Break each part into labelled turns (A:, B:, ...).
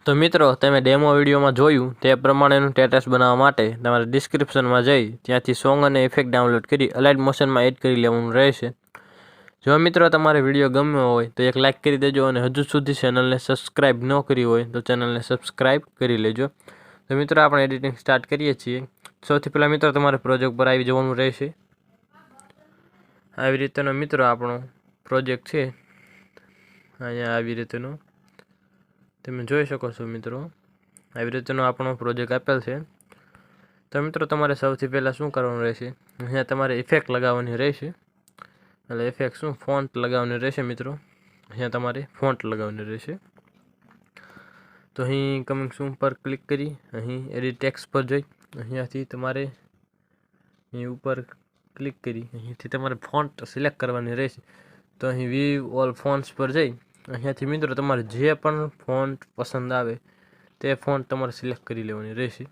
A: તો મિત્રો તમે ડેમો વિડીયોમાં જોયું તે પ્રમાણેનું સ્ટેટસ બનાવવા માટે તમારે ડિસ્ક્રિપ્શનમાં જઈ ત્યાંથી સોંગ અને ઇફેક્ટ ડાઉનલોડ કરી અલાઇડ મોશનમાં એડ કરી લેવાનું રહેશે। જો મિત્રો તમારે વિડીયો ગમ્યો હોય તો એક લાઇક કરી દેજો અને હજુ સુધી ચેનલને સબસ્ક્રાઈબ ન કરી હોય તો ચેનલને સબસ્ક્રાઈબ કરી લેજો। તો મિત્રો આપણે એડિટિંગ સ્ટાર્ટ કરીએ છીએ। સૌથી પહેલાં મિત્રો તમારે પ્રોજેક્ટ પર આવી જવાનું રહેશે। આવી રીતેનો મિત્રો આપણો પ્રોજેક્ટ છે, અહીંયા આવી રીતેનો તમે જોઈ શકો છો મિત્રો। આવી રીતેનો આપણો પ્રોજેક્ટ આપેલ છે। તો મિત્રો તમારે સૌથી પહેલાં શું કરવાનું રહેશે, અહીંયા તમારે ઇફેક્ટ લગાવવાની રહેશે। એટલે ઇફેક્ટ શું ફોન્ટ લગાવવાની રહેશે મિત્રો, અહીંયા તમારે ફોન્ટ લગાવવાની રહેશે। તો અહીં કમિંગ સૂન પર ક્લિક કરી અહીં એડિટ ટેક્સ્ટ પર જઈ અહીંયાથી તમારે અહીં ઉપર ક્લિક કરી અહીંથી તમારે ફોન્ટ સિલેક્ટ કરવાની રહેશે। તો અહીં વ્યૂ ઓલ ફોન્ટ્સ પર જઈ અહીંયાથી મિત્રો તમારે જે પણ ફોન્ટ પસંદ આવે તે ફોન્ટ તમારે સિલેક્ટ કરી લેવાની રહેશે।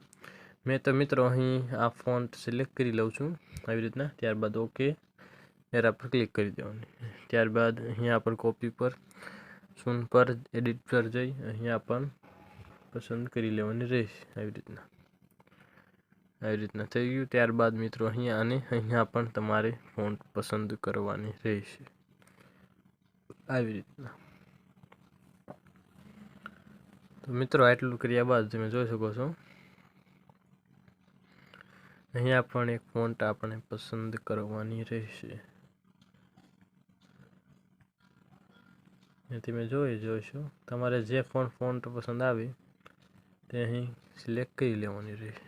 A: મેં તો મિત્રો અહીં આ ફોન્ટ સિલેક્ટ કરી લઉં છું આવી રીતના। ત્યારબાદ ઓકે એરા પર ક્લિક કરી દેવાની। ત્યારબાદ અહીંયા પર કોપી પર સૂન પર એડિટ પર જઈ અહીંયા પણ પસંદ કરી લેવાની રહેશે આવી રીતના થઈ ગયું। ત્યારબાદ મિત્રો અહીંયા અને અહીંયા પણ તમારે ફોન્ટ પસંદ કરવાની રહેશે આવી રીતના। તો મિત્રો આટલું કર્યા બાદ તમે જોઈ શકો છો અહીંયા પણ એક ફોન્ટ આપણે પસંદ કરવાની રહેશે। તમે જોઈશો તમારે જે ફોન્ટ પસંદ આવે તે અહીં સિલેક્ટ કરી લેવાની રહેશે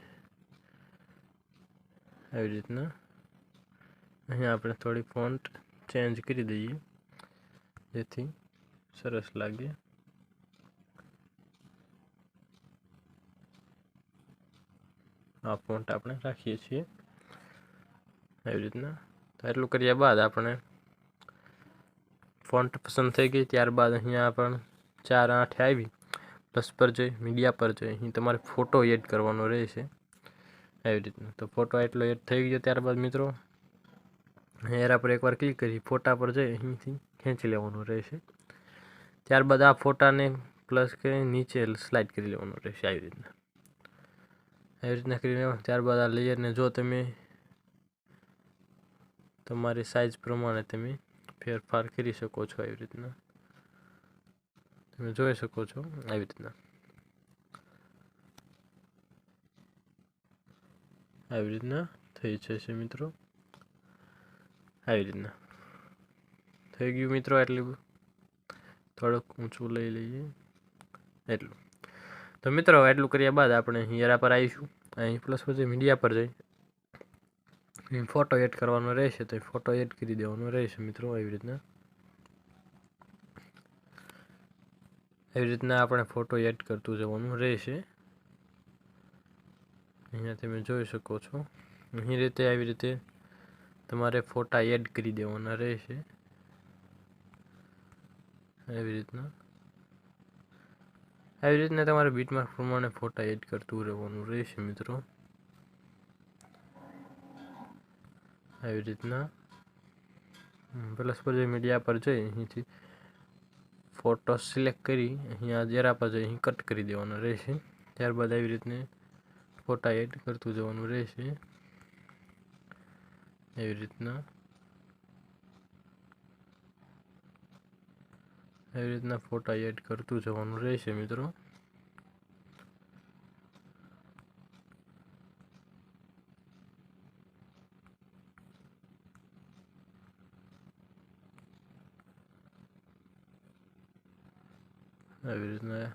A: આવી રીતના। અહીંયા આપણે થોડી ફોન્ટ ચેન્જ કરી દઈએ જેથી સરસ લાગે। આ ફોન્ટ આપણે રાખીએ છીએ આવી રીતના। તો એટલું કર્યા બાદ આપણે ફોન્ટ પસંદ થઈ ગઈ। ત્યારબાદ અહીંયા પણ 4 8 આવી પ્લસ પર જઈ મીડિયા પર જઈ અહીં તમારે ફોટો એડ કરવાનો રહેશે આવી રીતના। તો ફોટો એટલો એડ થઈ ગયો। ત્યારબાદ મિત્રો એરા પર એકવાર ક્લિક કરી ફોટા પર જઈ અહીંથી ખેંચી લેવાનું રહેશે। ત્યારબાદ આ ફોટાને પ્લસ કરી નીચે સ્લાઇડ કરી લેવાનું રહેશે આવી રીતના કરી લેવાનું। ત્યારબાદ આ લેયરને જો તમે તમારી સાઇઝ પ્રમાણે તમે ફેરફાર કરી શકો છો આવી રીતના તમે જોઈ શકો છો આવી રીતના। આવી રીતના થઈ જશે મિત્રો આવી રીતના થઈ ગયું મિત્રો। એટલું થોડુંક ઊંચું લઈ લઈએ એટલું। તો મિત્રો એટલું કર્યા બાદ આપણે હીરા પર આવીશું। અહીં પ્લસ પછી મીડિયા પર જઈ અહીં ફોટો એડ કરવાનો રહેશે તો ફોટો એડ કરી દેવાનો રહેશે મિત્રો આવી રીતના। એવી રીતના આપણે ફોટો એડ કરતું જવાનું રહેશે। અહીંયા તમે જોઈ શકો છો અહીં રીતે આવી રીતે તમારે ફોટા એડ કરી દેવાના રહેશે આવી રીતના। આવી રીતના તમારે બીટમાર્ક પ્રમાણે ફોટા એડ કરતું રહેવાનું રહેશે મિત્રો આવી રીતના। પ્લસ પર જઈ મીડિયા પર જઈ અહીંથી ફોટો સિલેક્ટ કરી અહીંયા જરા પર જઈ અહીં કટ કરી દેવાનો રહેશે। ત્યારબાદ આવી રીતને ફોટા એડ કરતું જવાનું રહેશે એવી રીતના। આવી રીતના ફોટા એડ કરતું જવાનું રહેશે મિત્રો આવી રીતના।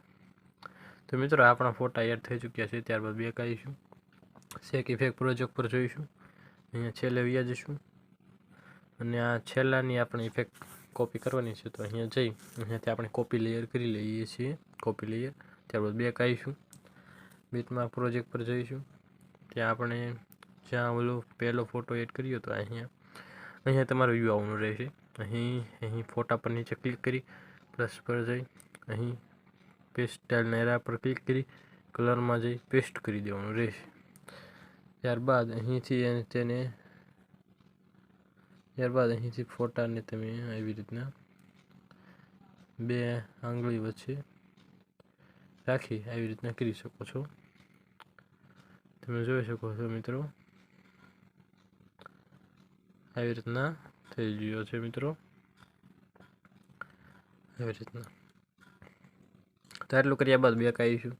A: તો મિત્રો આપણા ફોટા એડ થઈ ચૂક્યા છે। ત્યારબાદ બેક આવીશું, શેક ઇફેક્ટ પ્રોજેક્ટ પર જોઈશું, અહીંયા છેલ્લે વ્યા જઈશું અને આ છેલ્લાની આપણે ઇફેક્ટ કોપી કરવાની છે તો અહીંયા જઈ અહીંયાથી આપણે કોપી લેયર કરી લઈએ છીએ કોપી લેયર। ત્યારબાદ બેક આવીશું, બીટમાર્ક પ્રોજેક્ટ પર જઈશું, ત્યાં આપણે જ્યાં ઓલો પહેલો ફોટો એડ કર્યો તો અહીંયા તમારે વ્યૂ આવવાનું રહેશે। અહીં ફોટા પર નીચે ક્લિક કરી પ્લસ પર જઈ અહીં પેસ્ટ સ્ટાઇલના એરા પર ક્લિક કરી કલરમાં જઈ પેસ્ટ કરી દેવાનું રહેશે। ત્યારબાદ અહીંથી ફોટાને તમે આવી રીતના 2 આંગળી વચ્ચે રાખી આવી રીતના કરી શકો છો। તમે જોઈ શકો છો મિત્રો, આવી રીતના થઈ ગયો છે મિત્રો, આવી રીતના। તો એટલું કર્યા બાદ બેક આવીશું,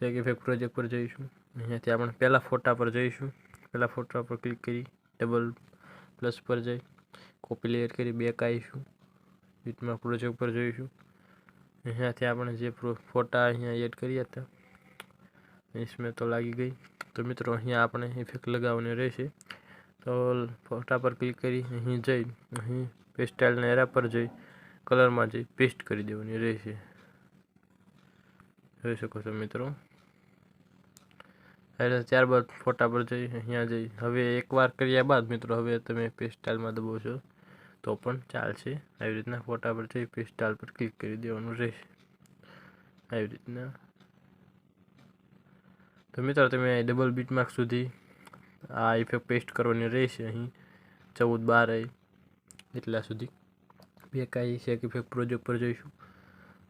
A: સેક ઇફેક્ટ પ્રોજેક્ટ પર જઈશું। અહીંયાથી આપણે પહેલા ફોટા પર જઈશું, પહેલા ફોટા પર ક્લિક કરી ડબલ પ્લસ પર જઈ કોપી લેયર કરી બેક આવીશું, બીટમાર્ક પ્રોજેક્ટ પર જઈશું। અહીંયાથી આપણે જે ફોટા અહીંયા એડ કર્યા હતા इसमें तो लागी गई। तो मित्रों अहीं आपणे इफेक्ट लगावવાની રહેશે। तो फोटा पर क्लिक करी अहीं जई अहीं पेस्टल ने एरा पर जई कलर में जई पेस्ट કરી દેવાની રહેશે। જોઈ શકો છો મિત્રો। એટલે ત્યારબાદ ફોટા પર જઈ અહીંયા જઈ હવે એકવાર કર્યા બાદ મિત્રો હવે તમે પેસ્ટલમાં દબાવશો તો પણ ચાલશે। આવી રીતના ફોટા પર જઈ પેસ્ટલ પર ક્લિક કરી દેવાનું રહેશે આવી રીતના। તો મિત્રો તમે ડબલ બીટમાર્ક સુધી આ ઇફેક્ટ પેસ્ટ કરવાની રહેશે। અહીં 14 12 એટલા સુધી બેક આવી છે કે ઇફેક્ટ પ્રોજેક્ટ પર જઈશું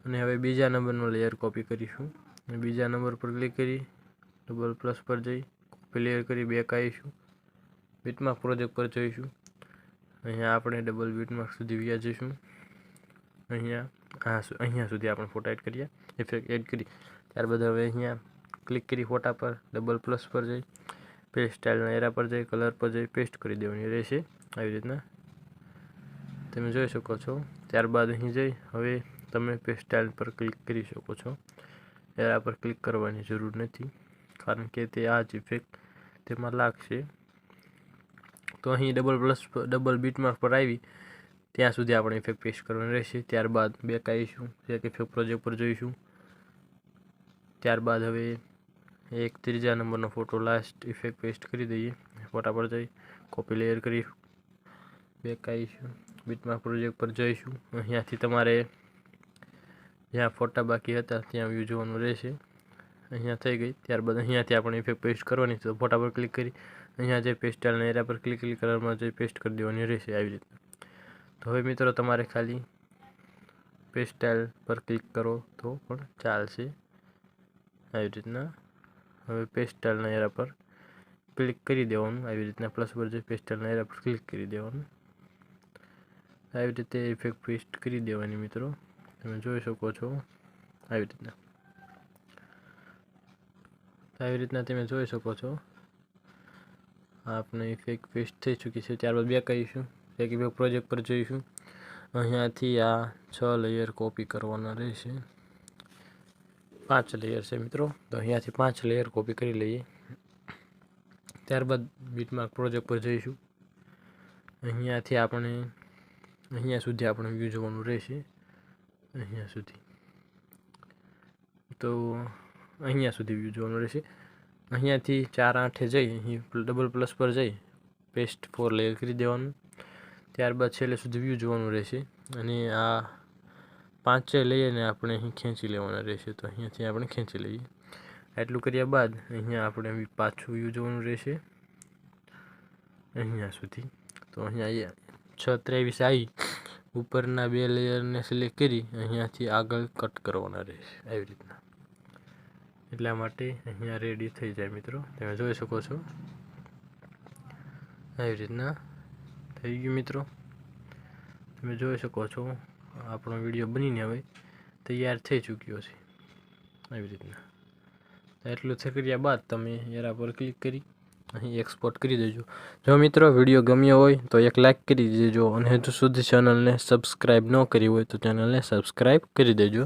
A: અને હવે બીજા નંબરનો લેયર કોપી કરીશું। બીજા નંબર પર ક્લિક કરી ડબલ પ્લસ પર જઈ કોપી લેયર કરી બેક આવીશું, બીટમાર્ક પ્રોજેક્ટ પર જઈશું। અહીંયા આપણે ડબલ બીટમાર્ક સુધી વ્યા જઈશું। અહીંયા સુધી આપણે ફોટા એડ કર્યા, ઇફેક્ટ એડ કરી ત્યારબાદ હવે અહીંયા क्लिक करी फोटा पर डबल प्लस पर जाई पेस्टल एरा पर जाई कलर पर जाई पेस्ट कर देवानी रहेशे આવી રીતના તમે જોઈ શકો છો। ત્યારબાદ અહીં જઈ હવે તમે પેસ્ટલ પર ક્લિક કરી શકો છો, એરા પર ક્લિક કરવાની જરૂર નથી કારણ કે તે આ જ ઇફેક્ટ તેમાં લાગશે। તો અહીં ડબલ બીટમાર્ક પર આવી ત્યાં સુધી આપણે ઇફેક્ટ પેસ્ટ કરવાની રહેશે। ત્યારબાદ બેક આવીશું, એક ઇફેક્ટ પ્રોજેક્ટ પર જઈશું। ત્યારબાદ હવે एक तीजा नंबर फोटो लास्ट इफेक्ट पेस्ट करी दईए, फोटा पर जाई कॉपी लेयर करी बेक आवीशुं, बीटमार्क प्रोजेक्ट पर जईशुं। अहींयाथी तमारे ज्यां फोटा बाकी हता त्यां व्यू जोवानुं रहेशे। अहींया थई गई। त्यारबाद अहींयाथी आपणे इफेक्ट पेस्ट करवानी छे तो फोटा पर क्लिक करी अहींया जे पेस्टल ने एरा पर क्लिक कलरमा जई पेस्ट कर देवानी रहेशे આવી રીતના। तो हवे मित्रों तमारे खाली पेस्टल पर क्लिक करो तो पण चालशे આવી રીતના। હવે પેસ્ટલ ના એરા પર ક્લિક કરી દેવાનું આવી રીતના, પ્લસ પર જઈ પેસ્ટલ ના એરા પર ક્લિક કરી દેવાનું આવી રીતે ઇફેક્ટ પેસ્ટ કરી દેવાની મિત્રો, તમે જોઈ શકો છો આવી રીતના। આવી રીતના તમે જોઈ શકો છો આપણે ઇફેક્ટ પેસ્ટ થઈ ચૂકી છે। ત્યારબાદ બેક આવીશું, એક ઇફેક્ટ પ્રોજેક્ટ પર જઈશું। અહીંયાથી આ 6 લેયર કોપી કરવાના રહેશે, 5 लेयर से मित्रों। तो अहींयाथी 5 लेयर कॉपी करी लईए। त्यारबाद बीटमार्क प्रोजेक्ट पर जईशुं। अहींयाथी आपणे अहींया सुधी आपणे व्यू जोवानुं रहेशे, अहींया सुधी। तो अहींया सुधी व्यू जोवानुं रहेशे। अहींयाथी 4 8 जई अहीं डबल प्लस पर जई पेस्ट 4 लेयर करी देवानुं। त्यारबाद छेल्ले सुधी व्यू जोवानुं रहेशे अने आ 5 लेयर ने आपणे अहीं खेंची लेवाना रहेशे। तो अहींयाथी आपणे खेंची लईए। आटલું કર્યા બાદ અહીંયા આપણે પાછું વ્યૂ જોવાનું રહેશે અહીંયા સુધી। તો અહીંયા 6 23 આવી ઉપરના 2 લેયરને સિલેક્ટ કરી અહીંયાથી આગળ કટ કરવાના રહેશે આવી રીતના। એટલા માટે અહીંયા રેડી થઈ જાય મિત્રો, તમે જોઈ શકો છો આવી રીતના થઈ ગયું મિત્રો। તમે જોઈ શકો છો આપણો વિડીયો બનીને હવે તૈયાર થઈ ચૂક્યો છે આવી રીતના। એટલું થઈ કર્યા બાદ તમે એરા પર ક્લિક કરી અહીં એક્સપોર્ટ કરી દેજો। જો મિત્રો વિડીયો ગમ્યો હોય તો એક લાઇક કરી દેજો અને હજુ સુધી ચેનલને સબસ્ક્રાઇબ ન કરી હોય તો ચેનલને સબસ્ક્રાઇબ કરી દેજો।